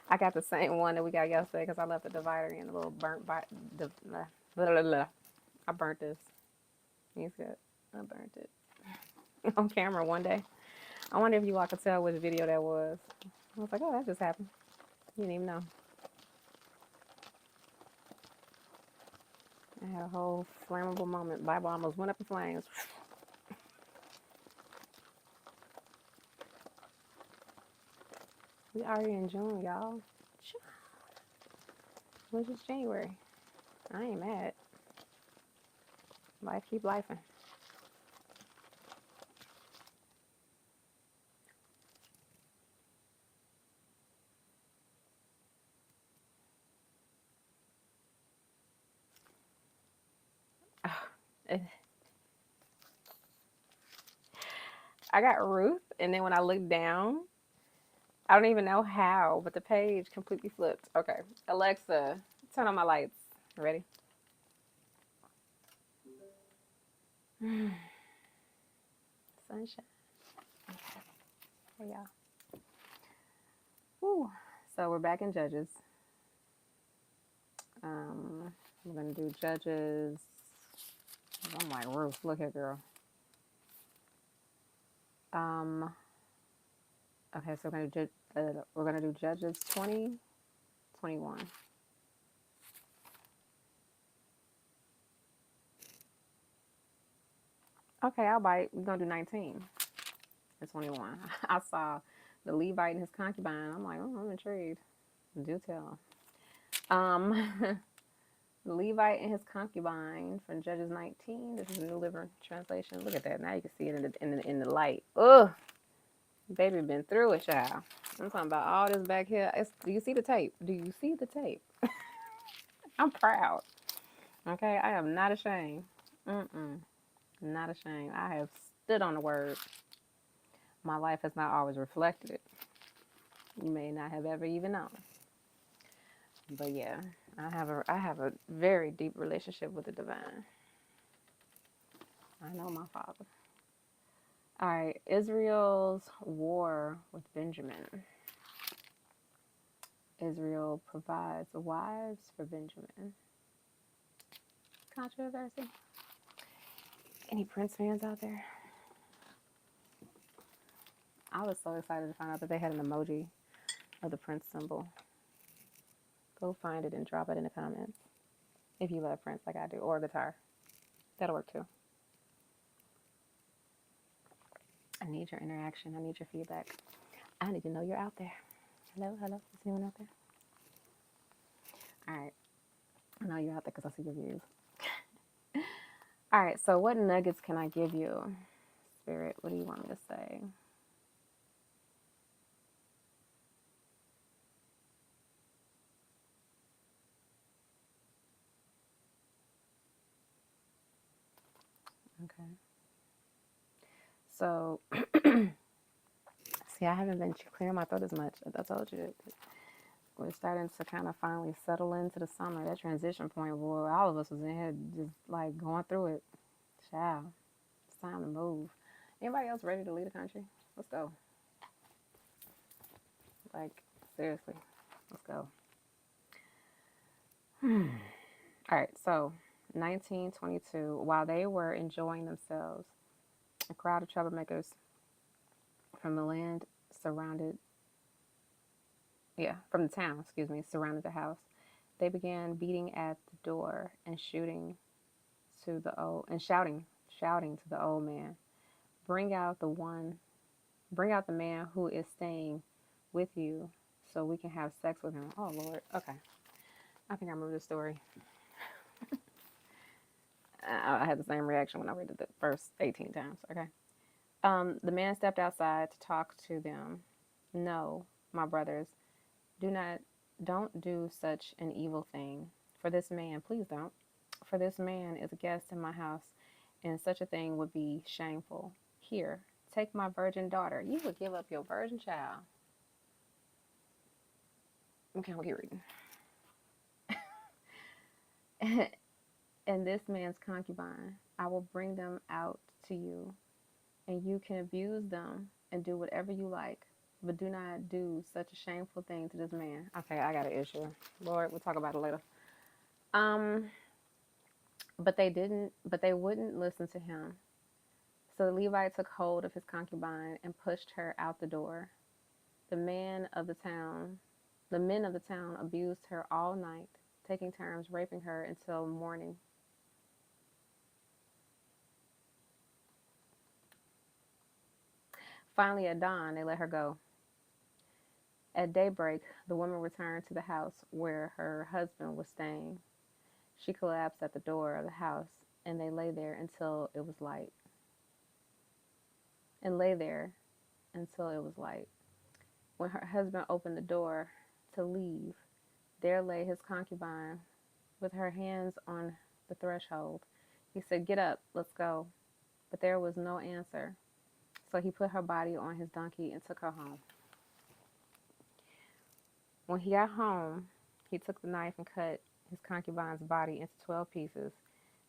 I got the same one that we got yesterday because I left the divider in a little burnt I burnt this. You see it? I burnt it on camera one day. I wonder if you all could tell which video that was. I was like, oh, that just happened. You didn't even know. I had a whole flammable moment. Bible almost went up in flames. We already in June, y'all. Which is January. I ain't mad. Life keep lifing. I got Ruth, and then when I looked down, I don't even know how, but the page completely flipped. Okay, Alexa, turn on my lights. Ready? Sunshine. Hey, y'all. Woo. So we're back in Judges. We're going to do Judges. I'm like, Ruth, look here, girl. Okay, so we're gonna do Judges 20, 21. Okay, I'll bite. We're gonna do 19 and 21. I saw the Levite and his concubine. I'm like, oh, I'm intrigued. Do tell. The Levite and his concubine from Judges 19. This is a New Living Translation. Look at that. Now you can see it in the light. Ugh, baby, been through it, child. I'm talking about all this back here. Do you see the tape? Do you see the tape? I'm proud. Okay, I am not ashamed. Not ashamed. I have stood on the word. My life has not always reflected it. You may not have ever even known. But yeah, I have a very deep relationship with the divine. I know my Father. All right, Israel's war with Benjamin. Israel provides wives for Benjamin. Controversy. Any Prince fans out there? I was so excited to find out that they had an emoji of the Prince symbol. Go find it and drop it in the comments if you love Prince like I do, or guitar. That'll work too. I need your interaction. I need your feedback. I need to know you're out there. Hello, hello. Is anyone out there? All right. I know you're out there because I see your views. All right. So what nuggets can I give you? Spirit, what do you want me to say? Okay. So, see, I haven't been clearing my throat as much. I told you that we're starting to kind of finally settle into the summer. That transition point where all of us was in here just like going through it. Child, it's time to move. Anybody else ready to leave the country? Let's go. Like, seriously, let's go. All right, so 1922, while they were enjoying themselves, a crowd of troublemakers from the land surrounded, from the town, surrounded the house. They began beating at the door and shouting to the old man, bring out the man who is staying with you so we can have sex with him. Oh, Lord. Okay. I think I remember this story. I had the same reaction when I read it the first 18 times. Okay. The man stepped outside to talk to them. No, my brothers, don't do such an evil thing. For this man, please don't. For this man is a guest in my house, and such a thing would be shameful. Here, take my virgin daughter. You would give up your virgin child. Okay, we'll keep reading. And this man's concubine, I will bring them out to you, and you can abuse them and do whatever you like, but do not do such a shameful thing to this man. Okay, I got an issue. Lord, we'll talk about it later. But they wouldn't listen to him. So the Levite took hold of his concubine and pushed her out the door. The men of the town abused her all night, taking turns raping her until morning. Finally, at dawn, they let her go. At daybreak, the woman returned to the house where her husband was staying. She collapsed at the door of the house, and they lay there until it was light. When her husband opened the door to leave, there lay his concubine with her hands on the threshold. He said, "Get up, let's go." But there was no answer. So he put her body on his donkey and took her home. When he got home, he took the knife and cut his concubine's body into 12 pieces.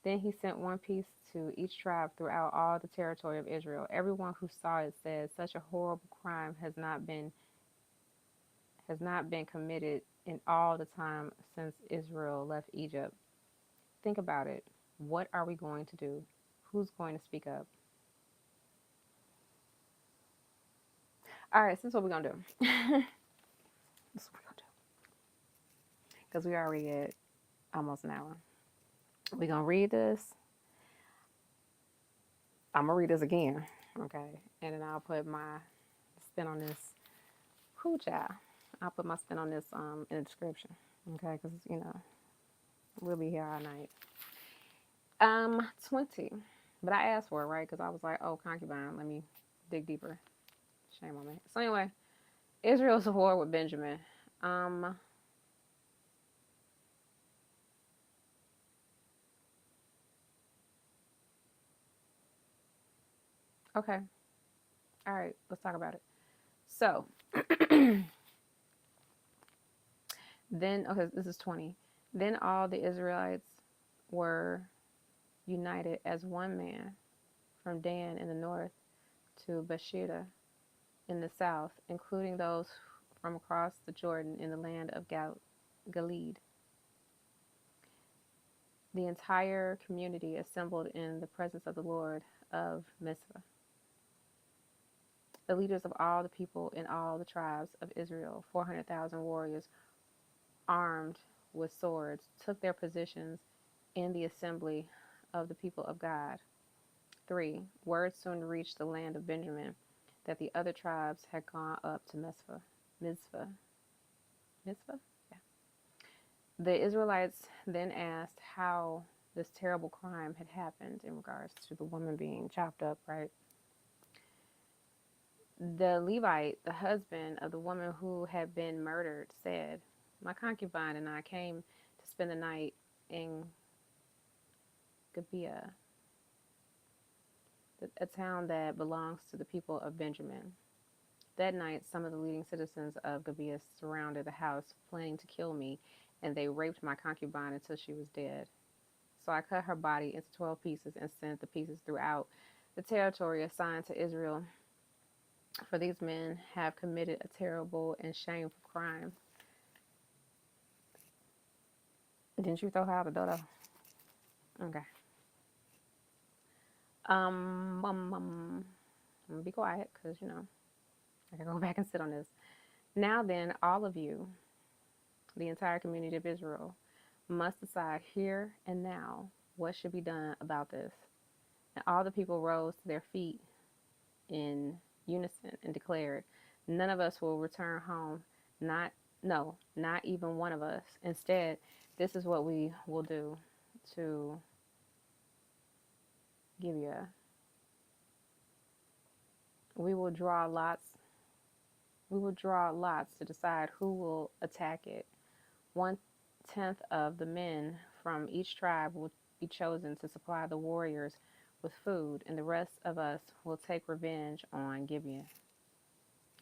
Then he sent one piece to each tribe throughout all the territory of Israel. Everyone who saw it said, such a horrible crime has not been committed in all the time since Israel left Egypt. Think about it. What are we going to do? Who's going to speak up? All right, so this is what we're going to do. This is what we're going to do. Because we already at almost an hour. We're going to read this. I'm going to read this again, okay? And then I'll put my spin on this. Cool, child. I'll put my spin on this in the description, okay? Because, we'll be here all night. 20. But I asked for it, right? Because I was like, oh, concubine, let me dig deeper. Shame on me. So anyway, Israel's war with Benjamin. Okay. All right, let's talk about it. So, this is 20. Then all the Israelites were united as one man from Dan in the north to Beersheba in the south, including those from across the Jordan in the land of Gilead. The entire community assembled in the presence of the Lord of Mizpah. The leaders of all the people in all the tribes of Israel, 400,000 warriors, armed with swords, took their positions in the assembly of the people of God. 3. Word soon reached the land of Benjamin that the other tribes had gone up to Mizpah. Mizpah? Yeah. The Israelites then asked how this terrible crime had happened in regards to the woman being chopped up, right? The Levite, the husband of the woman who had been murdered, said, "My concubine and I came to spend the night in Gibeah, a town that belongs to the people of Benjamin. That night, some of the leading citizens of Gibeah surrounded the house, planning to kill me, and they raped my concubine until she was dead. So I cut her body into 12 pieces and sent the pieces throughout the territory assigned to Israel. For these men have committed a terrible and shameful crime." Didn't you throw her out the door though? Okay. I'm gonna be quiet because I can go back and sit on this. Now then, all of you, the entire community of Israel, must decide here and now what should be done about this. And all the people rose to their feet in unison and declared, "None of us will return home, not even one of us. Instead, this is what we will do to Gibeah. We will draw lots. We will draw lots to decide who will attack it. 1/10 of the men from each tribe will be chosen to supply the warriors with food, and the rest of us will take revenge on Gibeah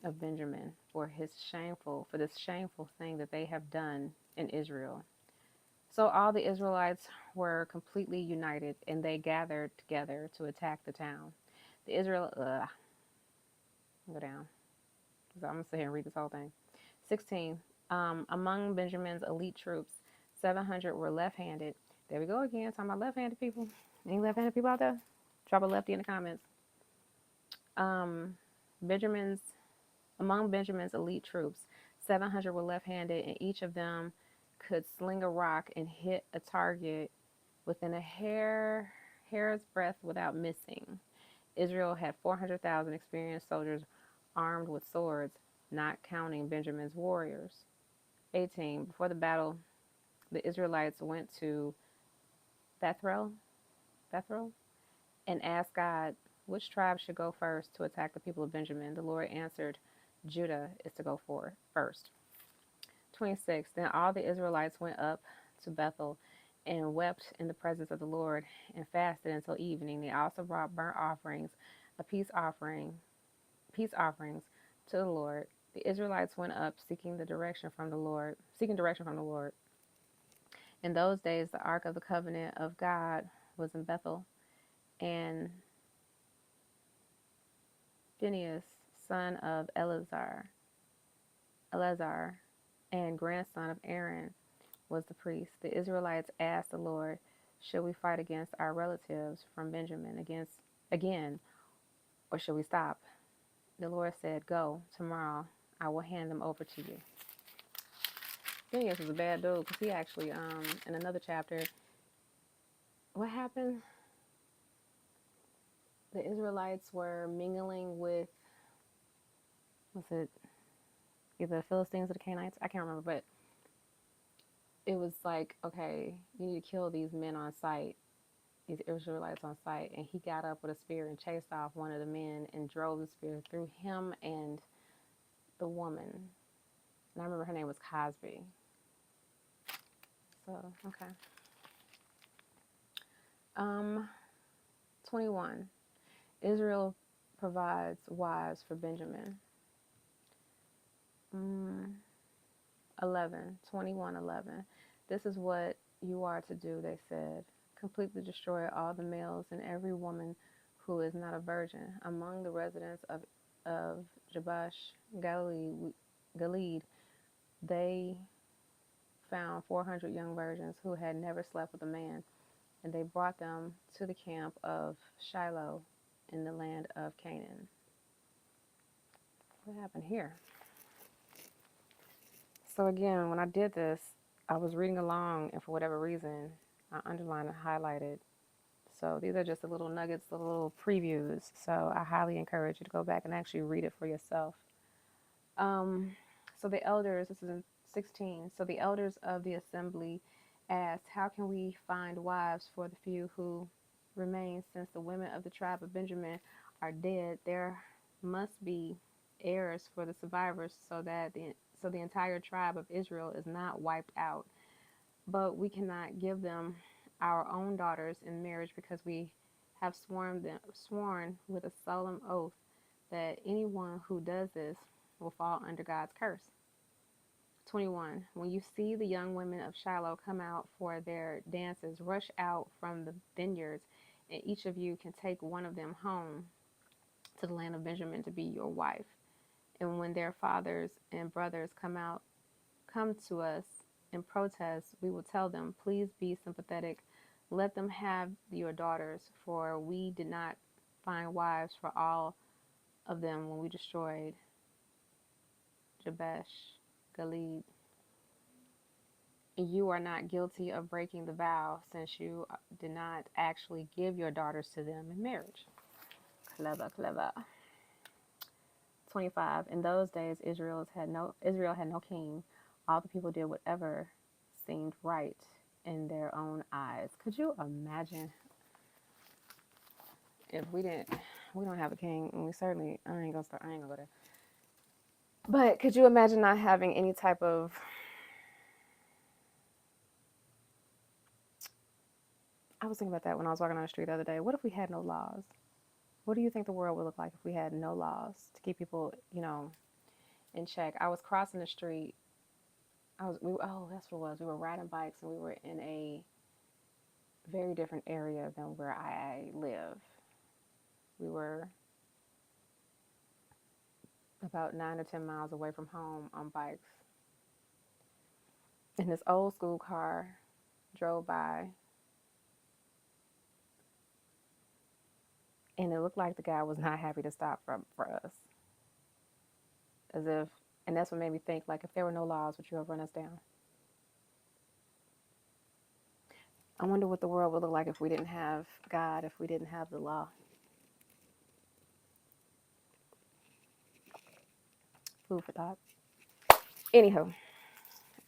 of Benjamin for this shameful thing that they have done in Israel." So all the Israelites were completely united, and they gathered together to attack the town. The Israel, go down. So I'm gonna sit here and read this whole thing. 16. Among Benjamin's elite troops, 700 were left-handed. There we go again, talking about left-handed people. Any left-handed people out there? Drop a lefty in the comments. Among Benjamin's elite troops, 700 were left-handed, and each of them could sling a rock and hit a target within a hair's breadth without missing. Israel had 400,000 experienced soldiers armed with swords, not counting Benjamin's warriors. 18. Before the battle, the Israelites went to Bethuel and asked God which tribe should go first to attack the people of Benjamin. The Lord answered, "Judah is to go first." 26. Then all the Israelites went up to Bethel and wept in the presence of the Lord and fasted until evening. They also brought burnt offerings, peace offerings to the Lord. The Israelites went up seeking direction from the Lord. In those days, the Ark of the Covenant of God was in Bethel, and Phinehas, son of Eleazar, and grandson of Aaron, was the priest. The Israelites asked the Lord, "Should we fight against our relatives from Benjamin again, or should we stop?" The Lord said, "Go, tomorrow I will hand them over to you." Phineas was a bad dude because he actually, in another chapter, what happened? The Israelites were mingling with, was it either the Philistines or the Canaanites? I can't remember, but it was like, okay, you need to kill these men on sight, these Israelites on sight. And he got up with a spear and chased off one of the men and drove the spear through him and the woman. And I remember her name was Cosby. So, okay. 21. Israel provides wives for Benjamin. 21:11. This is what you are to do, they said. Completely destroy all the males and every woman who is not a virgin. Among the residents of Jabesh Gilead, they found 400 young virgins who had never slept with a man, and they brought them to the camp of Shiloh in the land of Canaan. What happened here? So again, when I did this, I was reading along, and for whatever reason, I underlined and highlighted. So these are just the little nuggets, the little previews. So I highly encourage you to go back and actually read it for yourself. Um, so the elders, this is in 16. So the elders of the assembly asked, "How can we find wives for the few who remain, since the women of the tribe of Benjamin are dead? There must be heirs for the survivors, so the entire tribe of Israel is not wiped out. But we cannot give them our own daughters in marriage, because we have sworn with a solemn oath that anyone who does this will fall under God's curse." 21. When you see the young women of Shiloh come out for their dances, rush out from the vineyards, and each of you can take one of them home to the land of Benjamin to be your wife. And when their fathers and brothers come to us in protest, we will tell them, "Please be sympathetic. Let them have your daughters, for we did not find wives for all of them when we destroyed Jabesh Gilead. You are not guilty of breaking the vow, since you did not actually give your daughters to them in marriage." Clever, clever. 25. In those days, Israel had no king. All the people did whatever seemed right in their own eyes. Could you imagine if we don't have a king, and we certainly, I ain't gonna go there. But could you imagine not having any type of, I was thinking about that when I was walking on the street the other day. What if we had no laws? What do you think the world would look like if we had no laws to keep people, in check? I was crossing the street. That's what it was. We were riding bikes, and we were in a very different area than where I live. We were about 9 or 10 miles away from home on bikes. And this old school car drove by, and it looked like the guy was not happy to stop for us. And that's what made me think, like, if there were no laws, would you have run us down? I wonder what the world would look like if we didn't have God, if we didn't have the law. Food for thought. Anyhow,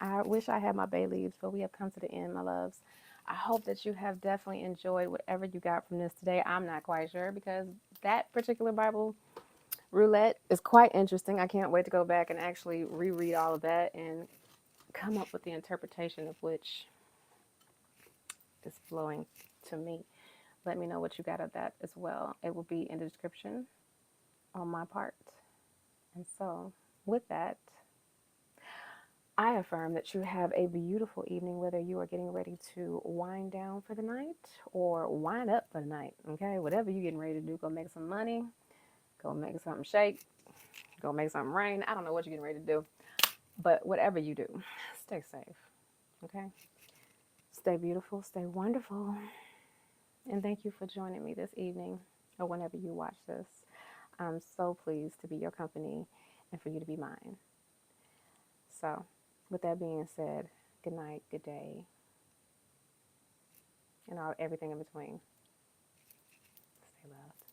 I wish I had my bay leaves, but we have come to the end, my loves. I hope that you have definitely enjoyed whatever you got from this today. I'm not quite sure, because that particular Bible roulette is quite interesting. I can't wait to go back and actually reread all of that and come up with the interpretation of which is flowing to me. Let me know what you got of that as well. It will be in the description on my part. And so, with that, I affirm that you have a beautiful evening, whether you are getting ready to wind down for the night or wind up for the night. Okay, whatever you're getting ready to do, go make some money, go make something shake, go make something rain. I don't know what you're getting ready to do, but whatever you do, stay safe. Okay, stay beautiful, stay wonderful, and thank you for joining me this evening or whenever you watch this. I'm so pleased to be your company and for you to be mine. So, with that being said, good night, good day, and everything in between. Stay loved.